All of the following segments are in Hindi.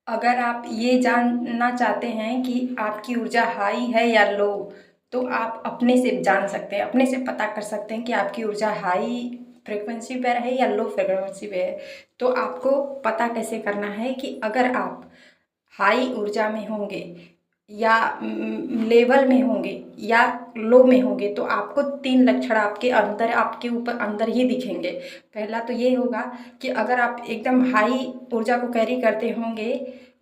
अगर आप ये जानना चाहते हैं कि आपकी ऊर्जा हाई है या लो, तो आप अपने से जान सकते हैं, अपने से पता कर सकते हैं कि आपकी ऊर्जा हाई फ्रिक्वेंसी पर है या लो फ्रिक्वेंसी पे है। तो आपको पता कैसे करना है कि अगर आप हाई ऊर्जा में होंगे या लेवल में होंगे या लो में होंगे, तो आपको तीन लक्षण आपके अंदर, आपके ऊपर अंदर ही दिखेंगे। पहला तो ये होगा कि अगर आप एकदम हाई ऊर्जा को कैरी करते होंगे,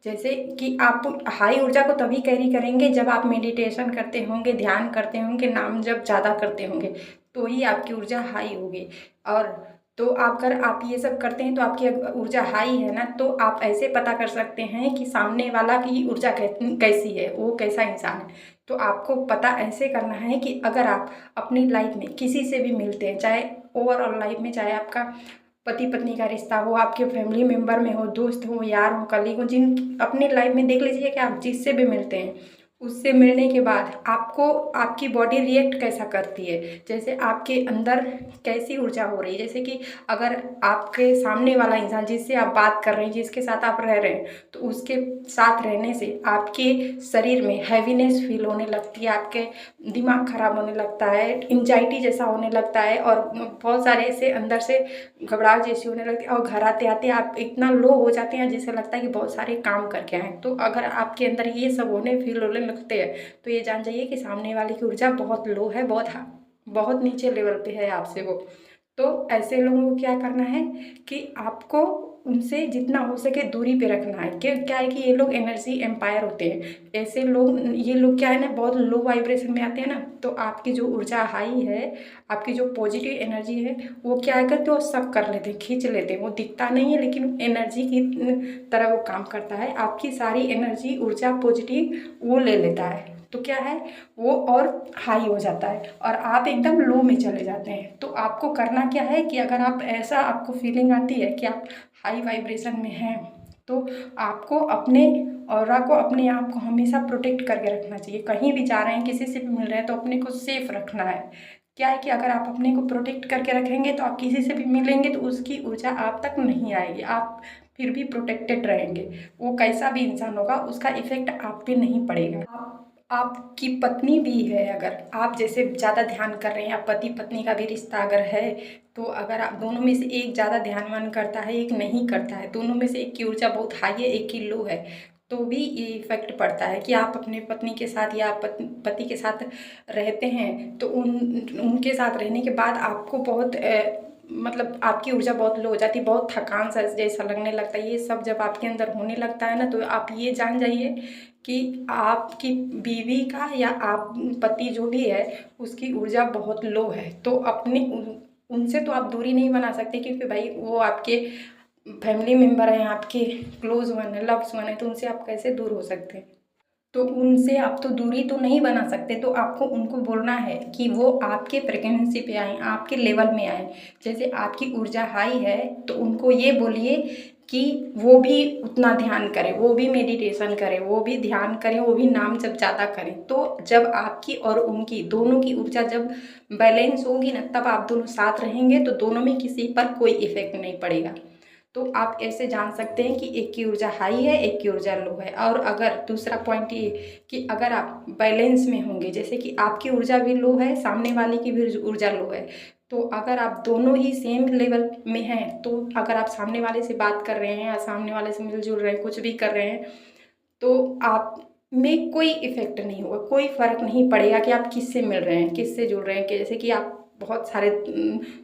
जैसे कि आप हाई ऊर्जा को तभी कैरी करेंगे जब आप मेडिटेशन करते होंगे, ध्यान करते होंगे, नाम जप ज़्यादा करते होंगे, तो ही आपकी ऊर्जा हाई होगी। और तो अगर आप ये सब करते हैं तो आपकी ऊर्जा हाई है ना, तो आप ऐसे पता कर सकते हैं कि सामने वाला की ऊर्जा कैसी है, वो कैसा इंसान है। तो आपको पता ऐसे करना है कि अगर आप अपनी लाइफ में किसी से भी मिलते हैं, चाहे ओवरऑल लाइफ में, चाहे आपका पति पत्नी का रिश्ता हो, आपके फैमिली मेम्बर में हो, दोस्त हो, यार हो, कलीग हो, जिन अपनी लाइफ में देख लीजिए कि आप जिससे भी मिलते हैं, उससे मिलने के बाद आपको आपकी बॉडी रिएक्ट कैसा करती है, जैसे आपके अंदर कैसी ऊर्जा हो रही है। जैसे कि अगर आपके सामने वाला इंसान जिससे आप बात कर रहे हैं, जिसके साथ आप रह रहे हैं, तो उसके साथ रहने से आपके शरीर में हैवीनेस फील होने लगती है, आपके दिमाग खराब होने लगता है, एंजाइटी जैसा होने लगता है, और बहुत सारे ऐसे अंदर से घबराहट जैसी होने लगती है, और घर आते आते आप इतना लो हो जाते हैं जैसे लगता है कि बहुत सारे काम करके आए। तो अगर आपके अंदर ये सब होने फील होने लगते हैं, तो ये जान जाइए कि सामने वाले की ऊर्जा बहुत लो है, बहुत नीचे लेवल पे है आपसे वो। तो ऐसे लोगों को क्या करना है कि आपको उनसे जितना हो सके दूरी पे रखना है। क्या है कि ये लोग एनर्जी एम्पायर होते हैं, ऐसे लोग, ये लोग क्या है ना, बहुत लो वाइब्रेशन में आते हैं ना, तो आपकी जो ऊर्जा हाई है, आपकी जो पॉजिटिव एनर्जी है, वो क्या है करते, वो सब कर लेते हैं, खींच लेते हैं। वो दिखता नहीं है लेकिन एनर्जी की तरह वो काम करता है, आपकी सारी एनर्जी, ऊर्जा पॉजिटिव वो ले लेता है। तो क्या है, वो और हाई हो जाता है और आप एकदम लो में चले जाते हैं। तो आपको करना क्या है कि अगर आप ऐसा, आपको फीलिंग आती है कि आप हाई वाइब्रेशन में हैं, तो आपको अपने ऑरा को, अपने आप को हमेशा प्रोटेक्ट करके रखना चाहिए। कहीं भी जा रहे हैं, किसी से भी मिल रहे हैं, तो अपने को सेफ रखना है। क्या है कि अगर आप अपने को प्रोटेक्ट करके रखेंगे तो आप किसी से भी मिलेंगे तो उसकी ऊर्जा आप तक नहीं आएगी, आप फिर भी प्रोटेक्टेड रहेंगे। वो कैसा भी इंसान होगा, उसका इफेक्ट आप पे नहीं पड़ेगा। आपकी पत्नी भी है, अगर आप जैसे ज़्यादा ध्यान कर रहे हैं, आप पति पत्नी का भी रिश्ता अगर है, तो अगर आप दोनों में से एक ज़्यादा ध्यान करता है, एक नहीं करता है, दोनों में से एक की ऊर्जा बहुत हाई है, एक की लो है, तो भी ये इफेक्ट पड़ता है कि आप अपने पत्नी के साथ या पति के साथ रहते हैं, तो उनके साथ रहने के बाद आपको बहुत मतलब आपकी ऊर्जा बहुत लो हो जाती है, बहुत थकान सा जैसा लगने लगता है। ये सब जब आपके अंदर होने लगता है ना, तो आप ये जान जाइए कि आपकी बीवी का या आप पति जो भी है, उसकी ऊर्जा बहुत लो है। तो उनसे तो आप दूरी नहीं बना सकते, क्योंकि भाई वो आपके फैमिली मेम्बर हैं, आपके क्लोज वन है, लव्स वन है, तो उनसे आप कैसे दूर हो सकते हैं। तो उनसे आप तो दूरी तो नहीं बना सकते, तो आपको उनको बोलना है कि वो आपके फ्रिक्वेंसी पे आए, आपके लेवल में आए। जैसे आपकी ऊर्जा हाई है, तो उनको ये बोलिए कि वो भी उतना ध्यान करें, वो भी मेडिटेशन करें, वो भी ध्यान करें, वो भी नाम जब ज़्यादा करें। तो जब आपकी और उनकी दोनों की ऊर्जा जब बैलेंस होगी ना, तब आप दोनों साथ रहेंगे, तो दोनों में किसी पर कोई इफेक्ट नहीं पड़ेगा। तो आप ऐसे जान सकते हैं कि एक की ऊर्जा हाई है, एक की ऊर्जा लो है। और अगर दूसरा पॉइंट ये कि अगर आप बैलेंस में होंगे, जैसे कि आपकी ऊर्जा भी लो है, सामने वाले की भी ऊर्जा लो है, तो अगर आप दोनों ही सेम लेवल में हैं, तो अगर आप सामने वाले से बात कर रहे हैं या सामने वाले से मिलजुल रहे हैं, कुछ भी कर रहे हैं, तो आप में कोई इफेक्ट नहीं होगा, कोई फर्क नहीं पड़ेगा कि आप किससे मिल रहे हैं, किससे जुड़ रहे हैं। कि जैसे कि आप बहुत सारे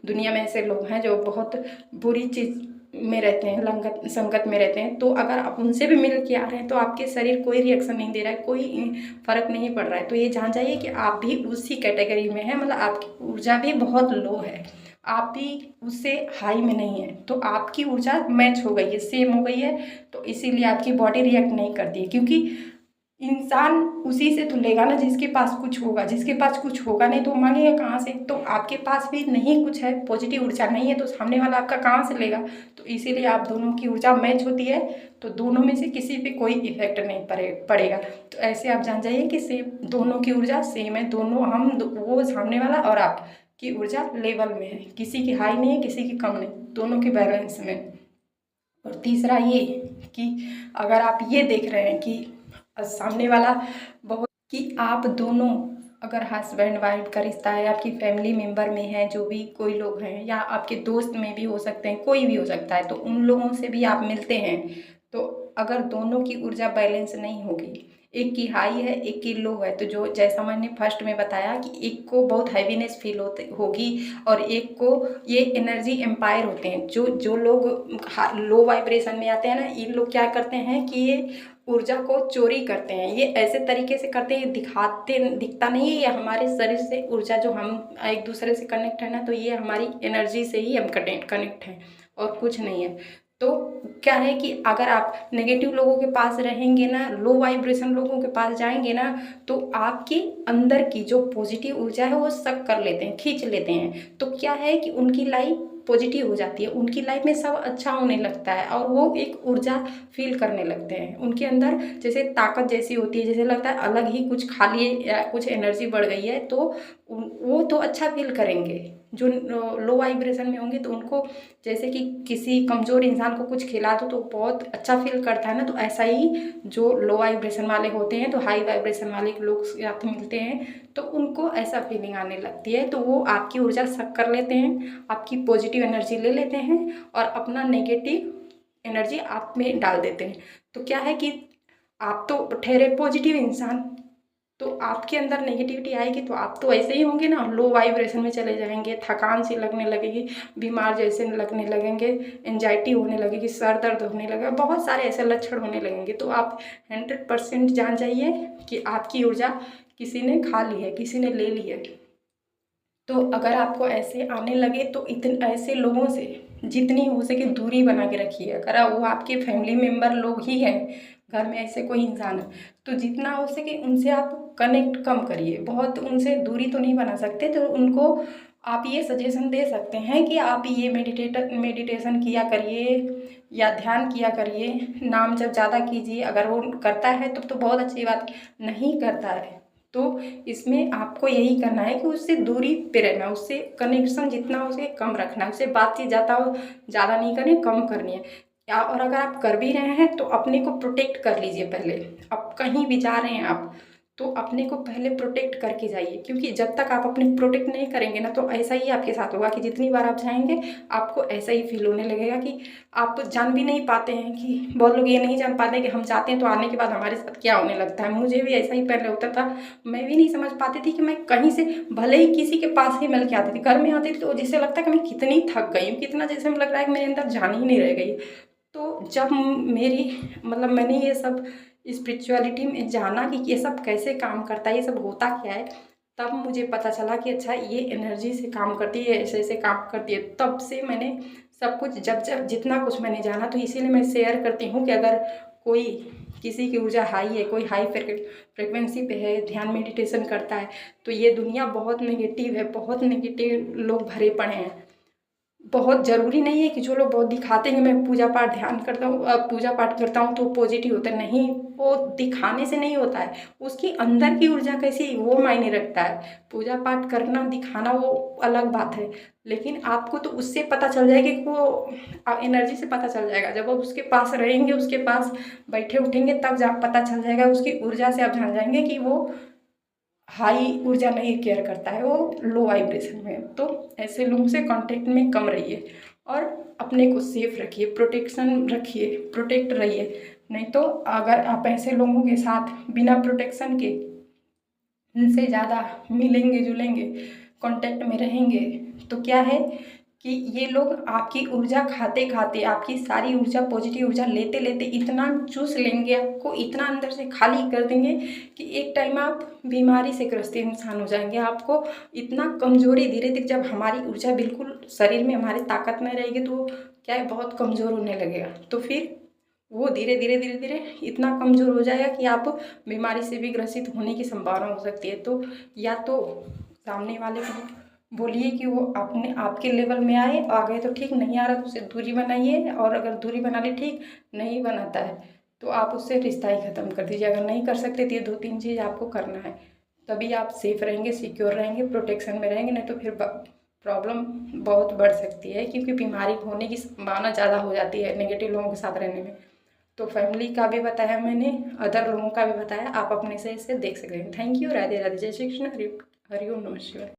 दुनिया में ऐसे लोग हैं जो बहुत बुरी चीज़ में रहते हैं, लंगत संगत में रहते हैं, तो अगर आप उनसे भी मिल के आ रहे हैं, तो आपके शरीर कोई रिएक्शन नहीं दे रहा है, कोई फर्क नहीं पड़ रहा है, तो ये जान जाइए कि आप भी उसी कैटेगरी में है, मतलब आपकी ऊर्जा भी बहुत लो है, आप भी उससे हाई में नहीं है। तो आपकी ऊर्जा मैच हो गई है, सेम हो गई है, तो इसीलिए आपकी बॉडी रिएक्ट नहीं करती है। क्योंकि इंसान उसी से तो लेगा ना जिसके पास कुछ होगा, जिसके पास कुछ होगा नहीं तो वो मांगेगा कहाँ से। तो आपके पास भी नहीं कुछ है, पॉजिटिव ऊर्जा नहीं है, तो सामने वाला आपका कहाँ से लेगा। तो इसीलिए आप दोनों की ऊर्जा मैच होती है, तो दोनों में से किसी पे कोई इफेक्ट नहीं पड़ेगा। तो ऐसे आप जान जाइए कि सेम, दोनों की ऊर्जा सेम है, दोनों वो सामने वाला और आप की ऊर्जा लेवल में है, किसी की हाई नहीं है, किसी की कम नहीं, दोनों की बैलेंस में। और तीसरा ये कि अगर आप ये देख रहे हैं कि सामने वाला बहुत कि आप दोनों अगर हस्बैंड वाइफ का रिश्ता है, आपकी फैमिली मेम्बर में है, जो भी कोई लोग हैं या आपके दोस्त में भी हो सकते हैं, कोई भी हो सकता है, तो उन लोगों से भी आप मिलते हैं, तो अगर दोनों की ऊर्जा बैलेंस नहीं होगी, एक की हाई है एक की लो है, तो जो जैसा मैंने फर्स्ट में बताया कि एक को बहुत हैवीनेस फील होगी और एक को ये एनर्जी एम्पायर होते हैं। जो जो लोग लो वाइब्रेशन में आते हैं ना, इन लोग क्या करते हैं कि ये ऊर्जा को चोरी करते हैं। ये ऐसे तरीके से करते हैं, दिखता नहीं है, ये हमारे शरीर से ऊर्जा जो हम एक दूसरे से कनेक्ट है ना, तो ये हमारी एनर्जी से ही हम कनेक्ट हैं और कुछ नहीं है। तो क्या है कि अगर आप नेगेटिव लोगों के पास रहेंगे ना, लो वाइब्रेशन लोगों के पास जाएंगे ना, तो आपके अंदर की जो पॉजिटिव ऊर्जा है वो सक कर लेते हैं, खींच लेते हैं। तो क्या है कि उनकी लाइफ पॉजिटिव हो जाती है, उनकी लाइफ में सब अच्छा होने लगता है और वो एक ऊर्जा फील करने लगते हैं। उनके अंदर जैसे ताकत जैसी होती है, जैसे लगता है अलग ही कुछ खा लिए या कुछ एनर्जी बढ़ गई है, तो वो तो अच्छा फील करेंगे। जो लो वाइब्रेशन में होंगे तो उनको जैसे कि किसी कमज़ोर इंसान को कुछ खिला दो तो बहुत अच्छा फील करता है ना, तो ऐसा ही जो लो वाइब्रेशन वाले होते हैं तो हाई वाइब्रेशन वाले लोग साथ मिलते हैं तो उनको ऐसा फीलिंग आने लगती है, तो वो आपकी ऊर्जा सक कर लेते हैं, आपकी पॉजिटिव एनर्जी ले लेते हैं और अपना नेगेटिव एनर्जी आप में डाल देते हैं। तो क्या है कि आप तो ठहरे पॉजिटिव इंसान, तो आपके अंदर नेगेटिविटी आएगी तो आप तो ऐसे ही होंगे ना, लो वाइब्रेशन में चले जाएंगे, थकान सी लगने लगेगी, बीमार जैसे लगने लगेंगे, एंजाइटी होने लगेगी, सर दर्द होने लगेगा, बहुत सारे ऐसे लक्षण होने लगेंगे। तो आप 100% जान जाइए कि आपकी ऊर्जा किसी ने खा ली है, किसी ने ले ली है। तो अगर आपको ऐसे आने लगे तो इतने ऐसे लोगों से जितनी हो सके दूरी बना के रखिए। अगर वो आपके फैमिली मेम्बर लोग ही हैं, घर में ऐसे कोई इंसान है, तो जितना हो सके उनसे आप कनेक्ट कम करिए। बहुत उनसे दूरी तो नहीं बना सकते, तो उनको आप ये सजेशन दे सकते हैं कि आप ये मेडिटेशन किया करिए या ध्यान किया करिए, नाम जब ज़्यादा कीजिए। अगर वो करता है तो बहुत अच्छी बात, नहीं करता है तो इसमें आपको यही करना है कि उससे दूरी पे रहना, उससे कनेक्शन जितना हो सके कम रखना है, उससे बातचीत ज़्यादा नहीं करनी, कम करनी है। या और अगर आप कर भी रहे हैं तो अपने को प्रोटेक्ट कर लीजिए पहले। अब कहीं भी जा रहे हैं आप तो अपने को पहले प्रोटेक्ट करके जाइए, क्योंकि जब तक आप अपने प्रोटेक्ट नहीं करेंगे ना तो ऐसा ही आपके साथ होगा कि जितनी बार आप जाएंगे आपको ऐसा ही फील होने लगेगा कि आप जान भी नहीं पाते हैं। कि बहुत लोग ये नहीं जान पाते कि हम जाते हैं तो आने के बाद हमारे साथ क्या होने लगता है। मुझे भी ऐसा ही पहले होता था, मैं भी नहीं समझ पाती थी कि मैं कहीं से भले ही किसी के पास ही मिल के आती थी, घर में आती थी तो जिससे लगता है कि मैं कितनी थक गई हूँ, कितना जैसे लग रहा है कि मेरे अंदर जान ही नहीं रह गई। तो जब मेरी मतलब मैंने ये सब स्पिरिचुअलिटी में जाना कि ये सब कैसे काम करता है, ये सब होता क्या है, तब मुझे पता चला कि अच्छा ये एनर्जी से काम करती है, ऐसे ऐसे काम करती है। तब से मैंने सब कुछ जब जब जितना कुछ मैंने जाना, तो इसीलिए मैं शेयर करती हूँ कि अगर कोई किसी की ऊर्जा हाई है, कोई हाई फ्रिक्वेंसी पे है, ध्यान मेडिटेशन करता है, तो ये दुनिया बहुत नेगेटिव है, बहुत नेगेटिव लोग भरे पड़े हैं। बहुत ज़रूरी नहीं है कि जो लोग बहुत दिखाते हैं मैं पूजा पाठ ध्यान करता हूँ, पूजा पाठ करता हूँ तो पॉजिटिव होता है, नहीं, वो दिखाने से नहीं होता है, उसकी अंदर की ऊर्जा कैसी वो मायने रखता है। पूजा पाठ करना दिखाना वो अलग बात है, लेकिन आपको तो उससे पता चल जाएगा कि वो एनर्जी से पता चल जाएगा। जब आप उसके पास रहेंगे, उसके पास बैठे उठेंगे, तब पता चल जाएगा, उसकी ऊर्जा से आप जान जाएंगे कि वो हाई ऊर्जा नहीं केयर करता है, वो लो वाइब्रेशन में है। तो ऐसे लोगों से कांटेक्ट में कम रहिए और अपने को सेफ रखिए, प्रोटेक्शन रखिए, प्रोटेक्ट रहिए। नहीं तो अगर आप ऐसे लोगों के साथ बिना प्रोटेक्शन के इनसे ज़्यादा मिलेंगे जुलेंगे, कांटेक्ट में रहेंगे, तो क्या है कि ये लोग आपकी ऊर्जा खाते खाते, आपकी सारी ऊर्जा, पॉजिटिव ऊर्जा लेते लेते इतना चूस लेंगे, आपको इतना अंदर से खाली कर देंगे कि एक टाइम आप बीमारी से ग्रस्त इंसान हो जाएंगे। आपको इतना कमजोरी धीरे धीरे, जब हमारी ऊर्जा बिल्कुल शरीर में हमारी ताकत में रहेगी तो क्या है, बहुत कमज़ोर होने लगेगा। तो फिर वो धीरे धीरे धीरे धीरे इतना कमज़ोर हो जाएगा कि आप बीमारी से भी ग्रसित होने की संभावना हो सकती है। तो या तो सामने वाले को बोलिए कि वो अपने आपके लेवल में आए, आ गए तो ठीक, नहीं आ रहा तो उससे दूरी बनाइए, और अगर दूरी बना ले ठीक, नहीं बनाता है तो आप उससे रिश्ता ही ख़त्म कर दीजिए। अगर नहीं कर सकते तो ये 2-3 चीज़ आपको करना है, तभी आप सेफ रहेंगे, सिक्योर रहेंगे, प्रोटेक्शन में रहेंगे। नहीं तो फिर प्रॉब्लम बहुत बढ़ सकती है, क्योंकि बीमारी होने की संभावना ज़्यादा हो जाती है नेगेटिव लोगों के साथ रहने में। तो फैमिली का भी बताया मैंने, अदर लोगों का भी बताया, आप अपने से इसे देख सकते हैं। Thank you. राधे राधे, जय श्री कृष्ण, हरिओम नमः शिवाय।